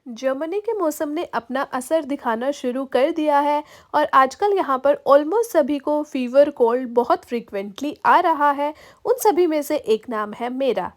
Germany के मौसम ने अपना असर दिखाना शुरू कर दिया है और आजकल यहाँ पर ऑलमोस्ट सभी को फीवर कोल्ड बहुत फ्रीक्वेंटली आ रहा है। उन सभी में से एक नाम है मेरा।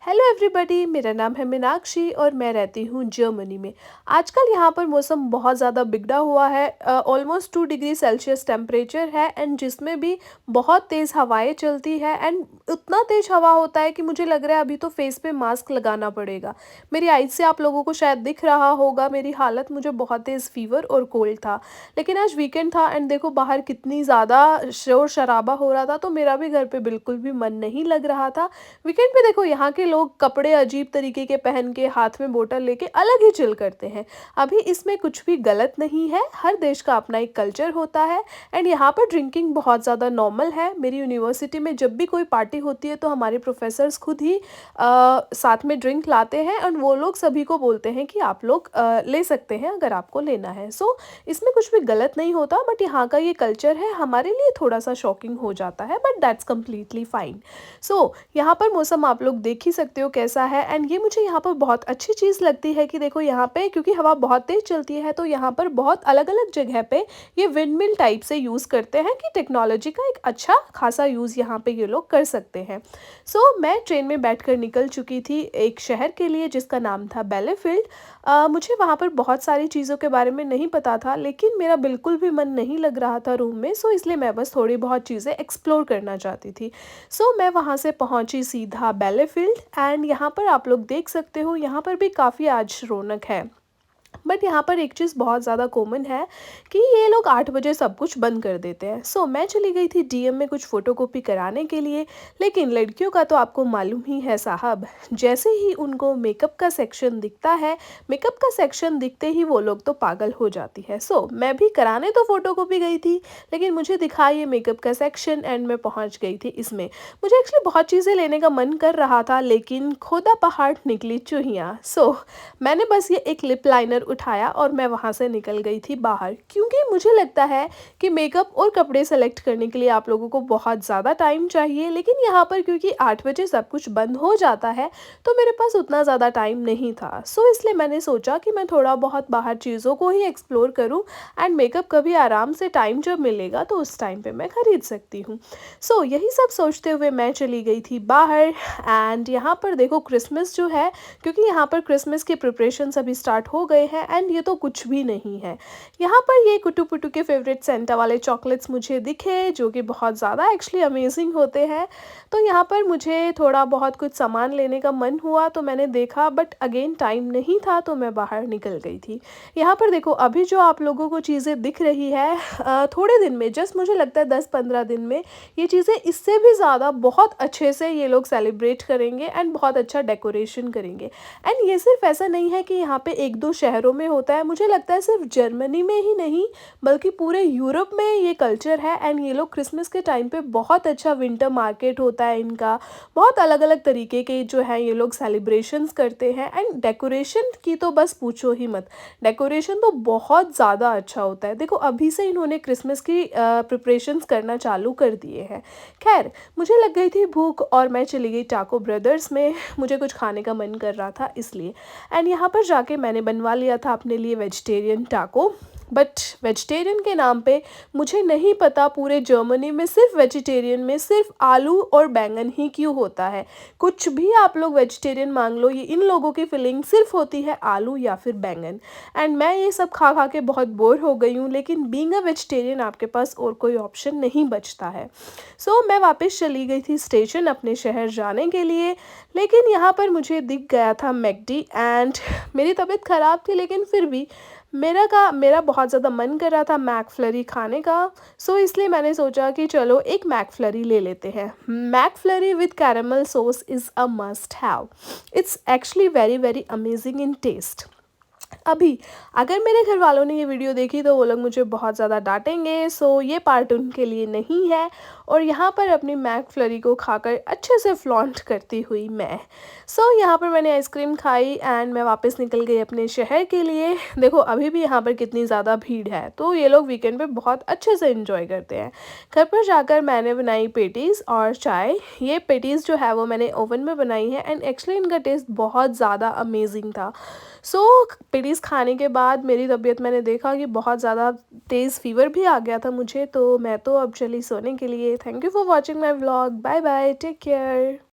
हेलो एवरीबॉडी, मेरा नाम है मीनाक्षी और मैं रहती हूँ जर्मनी में। आजकल यहाँ पर मौसम बहुत ज़्यादा बिगड़ा हुआ है। ऑलमोस्ट 2 डिग्री सेल्सियस टेम्परेचर है एंड जिसमें भी बहुत तेज़ हवाएं चलती है एंड उतना तेज़ हवा होता है कि मुझे लग रहा है अभी तो फेस पे मास्क लगाना पड़ेगा। मेरी आईज से आप लोगों को शायद दिख रहा होगा मेरी हालत, मुझे बहुत तेज़ फ़ीवर और कोल्ड था। लेकिन आज वीकेंड था एंड देखो बाहर कितनी ज़्यादा शोर-शराबा हो रहा था, तो मेरा भी घर पे बिल्कुल भी मन नहीं लग रहा था। वीकेंड पे देखो यहाँ के लोग कपड़े अजीब तरीके के पहन के हाथ में बोतल लेके अलग ही चिल करते हैं। अभी इसमें कुछ भी गलत नहीं है, हर देश का अपना एक कल्चर होता है एंड यहाँ पर ड्रिंकिंग बहुत ज़्यादा नॉर्मल है। मेरी यूनिवर्सिटी में जब भी कोई पार्टी होती है तो हमारे प्रोफ़ेसर्स खुद ही साथ में ड्रिंक लाते हैं और वो लोग सभी को बोलते हैं कि आप लोग ले सकते हैं अगर आपको लेना है। इसमें कुछ भी गलत नहीं होता, बट यहाँ का ये कल्चर है, हमारे लिए थोड़ा-सा शॉकिंग हो जाता है, बट दैट्स कंप्लीटली फाइन। यहाँ पर मौसम आप लोग देख ही सकते हो कैसा है एंड ये मुझे यहाँ पर बहुत अच्छी चीज़ लगती है कि देखो यहाँ पे क्योंकि हवा बहुत तेज़ चलती है तो यहाँ पर बहुत अलग-अलग जगह पे ये विंडमिल टाइप से यूज़ करते हैं कि टेक्नोलॉजी का एक अच्छा खासा यूज़ यहाँ पे ये लोग कर सकते हैं। मैं ट्रेन में बैठकर निकल चुकी थी एक शहर के लिए जिसका नाम था बेलेफील्ड। मुझे वहाँ पर बहुत सारी चीज़ों के बारे में नहीं पता था, लेकिन मेरा बिल्कुल भी मन नहीं लग रहा था रूम में, इसलिए मैं बस थोड़ी बहुत चीज़ें एक्सप्लोर करना चाहती थी। मैं वहाँ से पहुँची सीधा बेलेफील्ड एंड यहाँ पर आप लोग देख सकते हो यहाँ पर भी काफ़ी आज रौनक है। बट यहाँ पर एक चीज़ बहुत ज़्यादा कॉमन है कि ये लोग 8 बजे सब कुछ बंद कर देते हैं। मैं चली गई थी डीएम में कुछ फ़ोटोकॉपी कराने के लिए, लेकिन लड़कियों का तो आपको मालूम ही है साहब, जैसे ही उनको मेकअप का सेक्शन दिखता है, मेकअप का सेक्शन दिखते ही वो लोग तो पागल हो जाती है। मैं भी कराने तो फ़ोटोकॉपी गई थी, लेकिन मुझे दिखा ये मेकअप का सेक्शन एंड मैं पहुँच गई थी इसमें। मुझे एक्चुअली बहुत चीज़ें लेने का मन कर रहा था, लेकिन खोदा पहाड़ निकली चूहियाँ। मैंने बस ये एक लिप लाइनर उठाया और मैं वहाँ से निकल गई थी बाहर, क्योंकि मुझे लगता है कि मेकअप और कपड़े सेलेक्ट करने के लिए आप लोगों को बहुत ज़्यादा टाइम चाहिए, लेकिन यहाँ पर क्योंकि 8 बजे सब कुछ बंद हो जाता है तो मेरे पास उतना ज़्यादा टाइम नहीं था। इसलिए मैंने सोचा कि मैं थोड़ा बहुत बाहर चीज़ों को ही एक्सप्लोर करूँ एंड मेकअप कभी आराम से टाइम जब मिलेगा तो उस टाइम पे मैं ख़रीद सकती हूँ। यही सब सोचते हुए मैं चली गई थी बाहर एंड यहाँ पर देखो क्रिसमस जो है, क्योंकि यहाँ पर क्रिसमस के प्रिपरेशंस अभी स्टार्ट हो गए हैं एंड ये तो कुछ भी नहीं है। यहाँ पर ये कुटू पुटू के फेवरेट सेंटा वाले चॉकलेट्स मुझे दिखे जो कि बहुत ज़्यादा एक्चुअली अमेजिंग होते हैं। तो यहाँ पर मुझे थोड़ा बहुत कुछ सामान लेने का मन हुआ तो मैंने देखा, बट अगेन टाइम नहीं था तो मैं बाहर निकल गई थी। यहाँ पर देखो अभी जो आप लोगों को चीज़ें दिख रही है, थोड़े दिन में, जस्ट मुझे लगता है 10-15 दिन में ये चीज़ें इससे भी ज़्यादा बहुत अच्छे से ये लोग सेलिब्रेट करेंगे एंड बहुत अच्छा डेकोरेशन करेंगे। एंड ये सिर्फ ऐसा नहीं है कि यहाँ पे 1-2 शहरों में होता है, मुझे लगता है सिर्फ जर्मनी में ही नहीं बल्कि पूरे यूरोप में ये कल्चर है एंड ये लोग क्रिसमस के टाइम पे बहुत अच्छा विंटर मार्केट होता है इनका, बहुत अलग अलग तरीके के जो है ये लोग सेलिब्रेशंस करते हैं एंड डेकोरेशन की तो बस पूछो ही मत, डेकोरेशन तो बहुत ज़्यादा अच्छा होता है। देखो अभी से इन्होंने क्रिसमस की प्रिपरेशंस करना चालू कर दिए हैं। खैर, मुझे लग गई थी भूख और मैं चली गई टाको ब्रदर्स में, मुझे कुछ खाने का मन कर रहा था इसलिए। एंड यहाँ पर जाके मैंने बनवा लिया था अपने लिए वेजिटेरियन टाको। बट वेजिटेरियन के नाम पे मुझे नहीं पता पूरे जर्मनी में सिर्फ वेजिटेरियन में सिर्फ आलू और बैंगन ही क्यों होता है। कुछ भी आप लोग वेजिटेरियन मांग लो, ये इन लोगों की फीलिंग सिर्फ होती है आलू या फिर बैंगन। एंड मैं ये सब खा खा के बहुत बोर हो गई हूँ, लेकिन बीइंग अ वेजिटेरियन आपके पास और कोई ऑप्शन नहीं बचता है। मैं वापस चली गई थी स्टेशन अपने शहर जाने के लिए, लेकिन यहाँ पर मुझे दिख गया था मैकडी एंड मेरी तबीयत ख़राब थी, लेकिन फिर भी मेरा बहुत ज़्यादा मन कर रहा था मैकफ्लरी खाने का। इसलिए मैंने सोचा कि चलो एक मैकफ्लरी ले लेते हैं। McFlurry with caramel sauce is a must have. It's actually very very amazing in taste. अभी अगर मेरे घर वालों ने ये वीडियो देखी तो वो लोग मुझे बहुत ज़्यादा डाँटेंगे, सो ये पार्ट उनके लिए नहीं है। और यहाँ पर अपनी मैकफ्लरी को खाकर अच्छे से फ्लॉन्ट करती हुई मैं। सो यहाँ पर मैंने आइसक्रीम खाई एंड मैं वापस निकल गई अपने शहर के लिए। देखो अभी भी यहाँ पर कितनी ज़्यादा भीड़ है, तो ये लोग वीकेंड पे बहुत अच्छे से एंजॉय करते हैं। घर पर जाकर मैंने बनाई पेटीज़ और चाय। ये पेटीज़ जो है वो मैंने ओवन में बनाई है एंड एक्चुअली इनका टेस्ट बहुत ज़्यादा अमेजिंग था। सो पेटीज़ खाने के बाद मेरी तबीयत मैंने देखा कि बहुत ज़्यादा तेज़ फ़ीवर भी आ गया था मुझे, तो मैं तो अब चली सोने के लिए। Thank you for watching my vlog. Bye bye, take care.